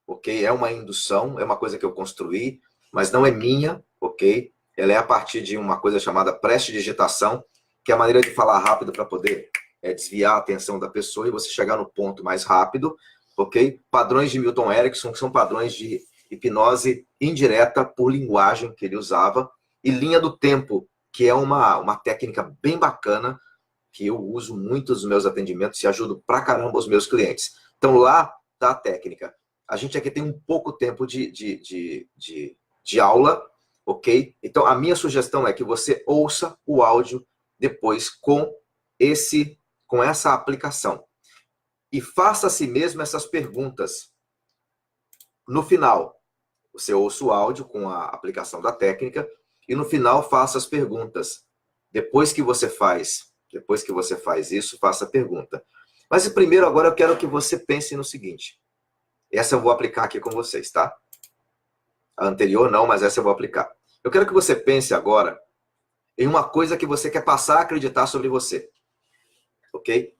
ok? É uma indução, é uma coisa que eu construí, mas não é minha, ok? Ela é a partir de uma coisa chamada prestidigitação, que é a maneira de falar rápido para poder desviar a atenção da pessoa e você chegar no ponto mais rápido, ok? Padrões de Milton Erickson, que são padrões de hipnose indireta por linguagem que ele usava, e linha do tempo, que é uma técnica bem bacana, que eu uso muito nos meus atendimentos e ajudo pra caramba os meus clientes. Então lá está a técnica. A gente aqui tem um pouco tempo de aula, ok? Então a minha sugestão é que você ouça o áudio depois com essa aplicação. E faça a si mesmo essas perguntas. No final, você ouça o áudio com a aplicação da técnica e no final faça as perguntas. Depois que você faz isso, faça a pergunta. Mas primeiro agora eu quero que você pense no seguinte. Essa eu vou aplicar aqui com vocês, tá? A anterior não, mas essa eu vou aplicar. Eu quero que você pense agora em uma coisa que você quer passar a acreditar sobre você. Ok?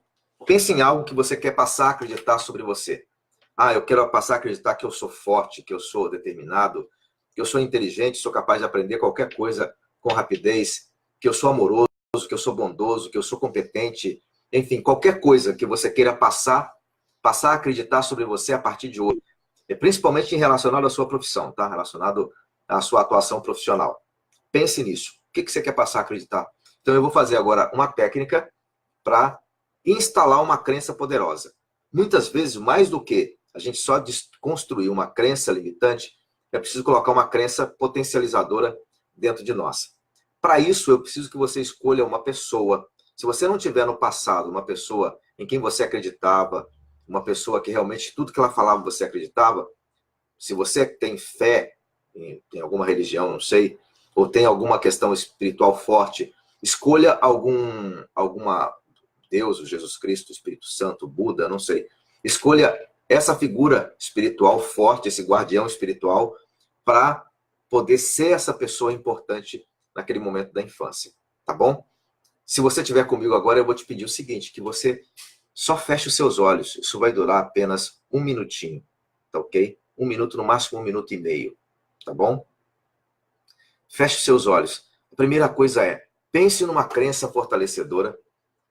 Pense em algo que você quer passar a acreditar sobre você. Ah, eu quero passar a acreditar que eu sou forte, que eu sou determinado, que eu sou inteligente, sou capaz de aprender qualquer coisa com rapidez, que eu sou amoroso, que eu sou bondoso, que eu sou competente, enfim, qualquer coisa que você queira passar a acreditar sobre você a partir de hoje. Principalmente relacionado à sua profissão, tá? Relacionado à sua atuação profissional. Pense nisso. O que você quer passar a acreditar? Então eu vou fazer agora uma técnica para instalar uma crença poderosa. Muitas vezes, mais do que a gente só construir uma crença limitante, é preciso colocar uma crença potencializadora dentro de nós. Para isso, eu preciso que você escolha uma pessoa. Se você não tiver no passado uma pessoa em quem você acreditava, uma pessoa que realmente tudo que ela falava você acreditava, se você tem fé em alguma religião, não sei, ou tem alguma questão espiritual forte, escolha alguma Deus, o Jesus Cristo, o Espírito Santo, Buda, não sei. Escolha essa figura espiritual forte, esse guardião espiritual, para poder ser essa pessoa importante naquele momento da infância, tá bom? Se você estiver comigo agora, eu vou te pedir o seguinte, que você só feche os seus olhos. Isso vai durar apenas 1 minutinho, tá ok? 1 minuto, no máximo 1 minuto e meio, tá bom? Feche os seus olhos. A primeira coisa é, pense numa crença fortalecedora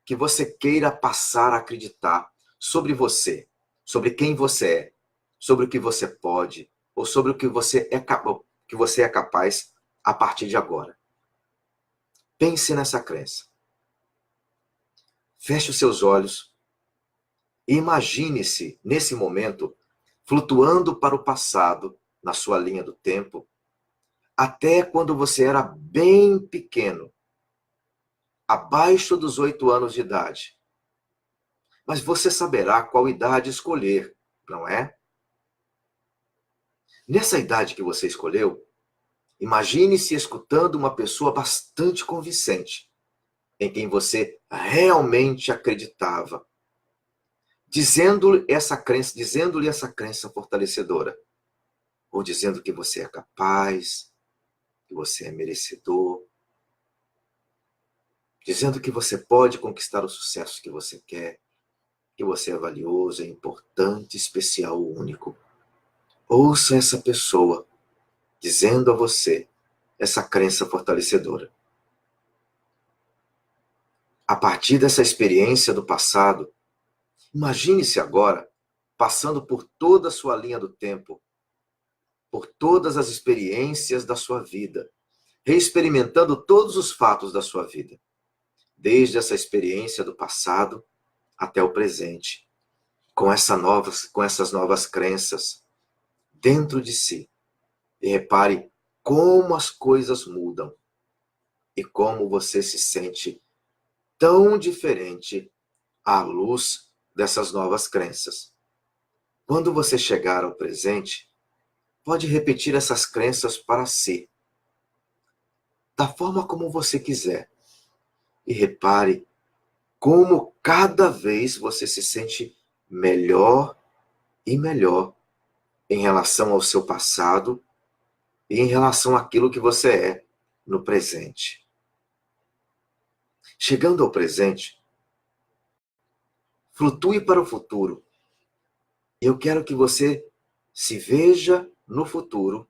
que você queira passar a acreditar sobre você, sobre quem você é, sobre o que você pode, ou sobre o que você é capaz a partir de agora. Pense nessa crença. Feche os seus olhos e imagine-se, nesse momento, flutuando para o passado, na sua linha do tempo, até quando você era bem pequeno, abaixo dos 8 anos de idade. Mas você saberá qual idade escolher, não é? Nessa idade que você escolheu, imagine-se escutando uma pessoa bastante convincente, em quem você realmente acreditava, dizendo-lhe essa crença fortalecedora, ou dizendo que você é capaz, que você é merecedor, dizendo que você pode conquistar o sucesso que você quer, que você é valioso, é importante, especial, único. Ouça essa pessoa dizendo a você essa crença fortalecedora. A partir dessa experiência do passado, imagine-se agora passando por toda a sua linha do tempo, por todas as experiências da sua vida, reexperimentando todos os fatos da sua vida, desde essa experiência do passado até o presente, com essas novas crenças dentro de si. E repare como as coisas mudam. e como você se sente tão diferente à luz dessas novas crenças. Quando você chegar ao presente, pode repetir essas crenças para si, da forma como você quiser. E repare como cada vez você se sente melhor e melhor em relação ao seu passado e em relação àquilo que você é no presente. Chegando ao presente, flutue para o futuro. Eu quero que você se veja no futuro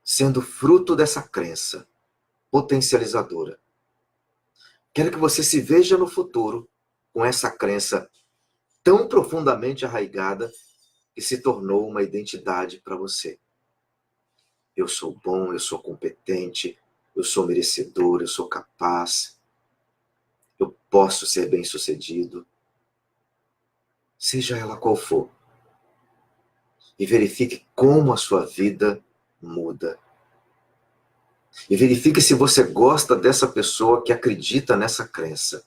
sendo fruto dessa crença potencializadora. Quero que você se veja no futuro com essa crença tão profundamente arraigada que se tornou uma identidade para você. Eu sou bom, eu sou competente, eu sou merecedor, eu sou capaz, eu posso ser bem-sucedido, seja ela qual for. E verifique como a sua vida muda. E verifique se você gosta dessa pessoa que acredita nessa crença.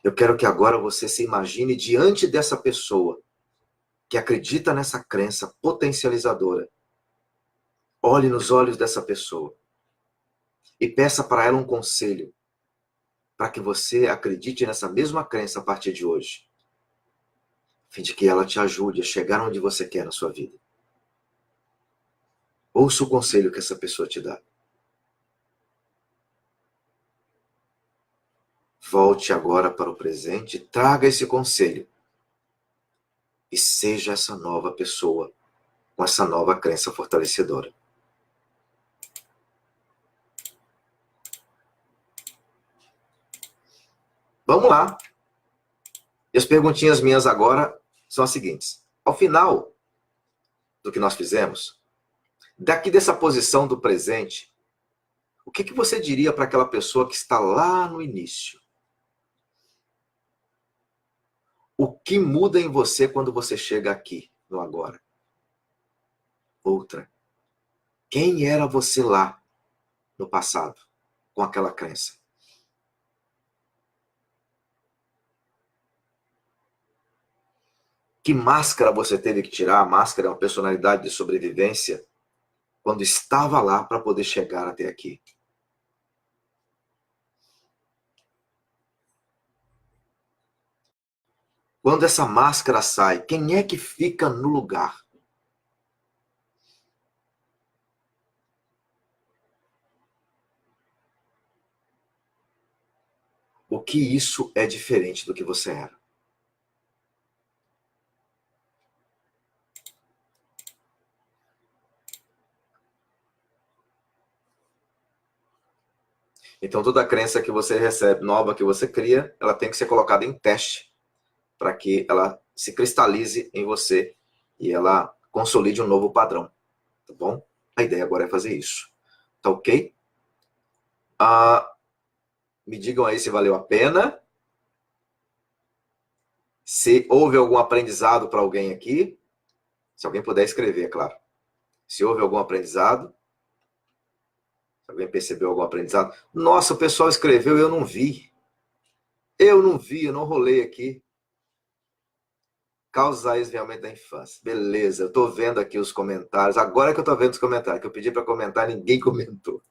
Eu quero que agora você se imagine diante dessa pessoa que acredita nessa crença potencializadora. Olhe nos olhos dessa pessoa e peça para ela um conselho para que você acredite nessa mesma crença a partir de hoje, a fim de que ela te ajude a chegar onde você quer na sua vida. Ouça o conselho que essa pessoa te dá. Volte agora para o presente, traga esse conselho e seja essa nova pessoa com essa nova crença fortalecedora. Vamos lá. E as perguntinhas minhas agora são as seguintes. Ao final do que nós fizemos, daqui dessa posição do presente, o que você diria para aquela pessoa que está lá no início? O que muda em você quando você chega aqui, no agora? Outra. Quem era você lá, no passado, com aquela crença? Que máscara você teve que tirar? A máscara é uma personalidade de sobrevivência quando estava lá para poder chegar até aqui. Quando essa máscara sai, quem é que fica no lugar? O que isso é diferente do que você era? Então, toda crença que você recebe, nova que você cria, ela tem que ser colocada em teste para que ela se cristalize em você e ela consolide um novo padrão, tá bom? A ideia agora é fazer isso, tá ok? Me digam aí se valeu a pena, se houve algum aprendizado para alguém aqui, se alguém puder escrever, é claro. Se houve algum aprendizado, se alguém percebeu algum aprendizado. Nossa, o pessoal escreveu e eu não vi. Eu não rolei aqui. Causas raiz realmente da infância. Beleza, eu estou vendo aqui os comentários. Agora que eu estou vendo os comentários, que eu pedi para comentar, ninguém comentou.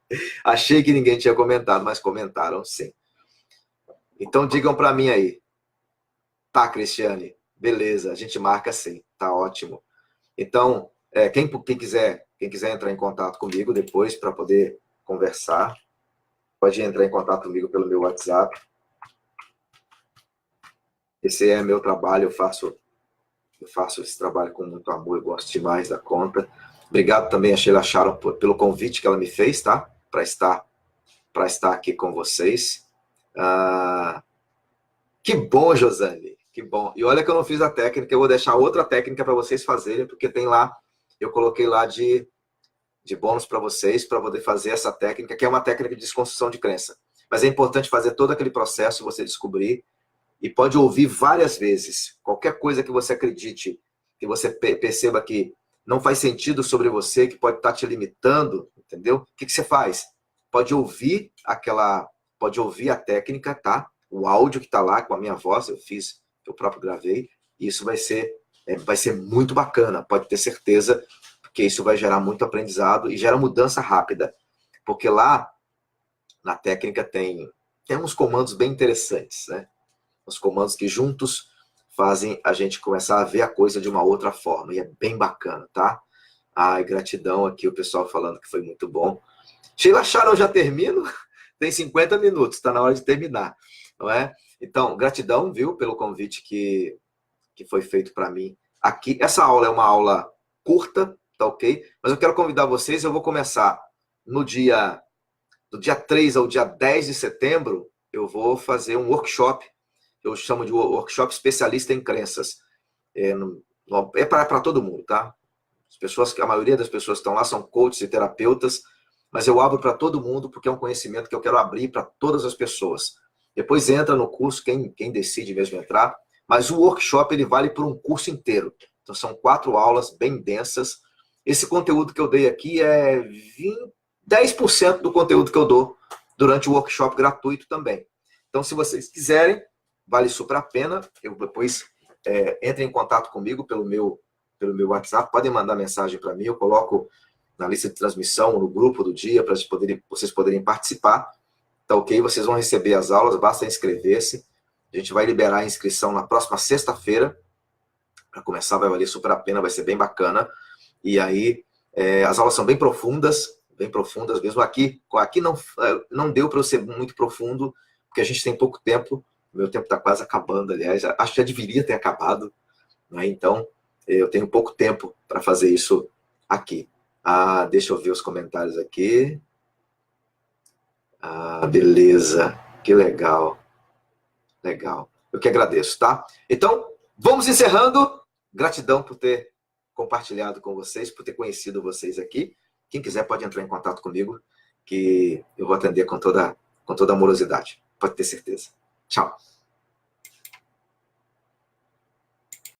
Achei que ninguém tinha comentado, mas comentaram sim. Então digam para mim aí. Tá, Cristiane? Beleza, a gente marca sim. Tá ótimo. Então, quem quiser entrar em contato comigo depois para poder conversar, pode entrar em contato comigo pelo meu WhatsApp. Esse é meu trabalho, eu faço esse trabalho com muito amor, eu gosto demais da conta. Obrigado também a Sheila Sharon pelo convite que ela me fez, tá? Para estar aqui com vocês. Que bom, Josane, que bom. E olha que eu não fiz a técnica, eu vou deixar outra técnica para vocês fazerem, porque tem lá, eu coloquei lá de bônus para vocês, para poder fazer essa técnica, que é uma técnica de desconstrução de crença. Mas é importante fazer todo aquele processo, você descobrir, e pode ouvir várias vezes. Qualquer coisa que você acredite, que você perceba que não faz sentido sobre você, que pode estar te limitando, entendeu? O que você faz? Pode ouvir a técnica, tá? O áudio que está lá com a minha voz, eu próprio gravei, e isso vai ser muito bacana, pode ter certeza, porque isso vai gerar muito aprendizado e gera mudança rápida. Porque lá, na técnica, tem uns comandos bem interessantes, né? Os comandos que juntos fazem a gente começar a ver a coisa de uma outra forma, e é bem bacana, tá? Ai, gratidão aqui, o pessoal falando que foi muito bom. Sheila Sharon, já termino? Tem 50 minutos, está na hora de terminar, não é? Então, gratidão, viu, pelo convite que foi feito para mim aqui. Essa aula é uma aula curta, tá ok? Mas eu quero convidar vocês, eu vou começar do dia 3 ao dia 10 de setembro, eu vou fazer um workshop, eu chamo de workshop especialista em crenças. É para todo mundo, tá? A maioria das pessoas que estão lá são coaches e terapeutas, mas eu abro para todo mundo porque é um conhecimento que eu quero abrir para todas as pessoas. Depois entra no curso, quem decide mesmo entrar, mas o workshop ele vale por um curso inteiro. Então são 4 aulas bem densas. Esse conteúdo que eu dei aqui é 10% do conteúdo que eu dou durante o workshop gratuito também. Então, se vocês quiserem, vale super a pena. Eu depois entrem em contato comigo pelo meu WhatsApp. Podem mandar mensagem para mim. Eu coloco na lista de transmissão, no grupo do dia, para vocês poderem participar. Tá ok? Vocês vão receber as aulas, basta inscrever-se. A gente vai liberar a inscrição na próxima sexta-feira. Para começar, vai valer super a pena, vai ser bem bacana. E aí, as aulas são bem profundas mesmo. Aqui não deu para eu ser muito profundo, porque a gente tem pouco tempo. Meu tempo está quase acabando, aliás. Acho que já deveria ter acabado, né? Então, eu tenho pouco tempo para fazer isso aqui. Deixa eu ver os comentários aqui. Beleza. Que legal. Legal. Eu que agradeço, tá? Então, vamos encerrando. Gratidão por ter compartilhado com vocês, por ter conhecido vocês aqui. Quem quiser pode entrar em contato comigo, que eu vou atender com toda amorosidade. Pode ter certeza. Tchau.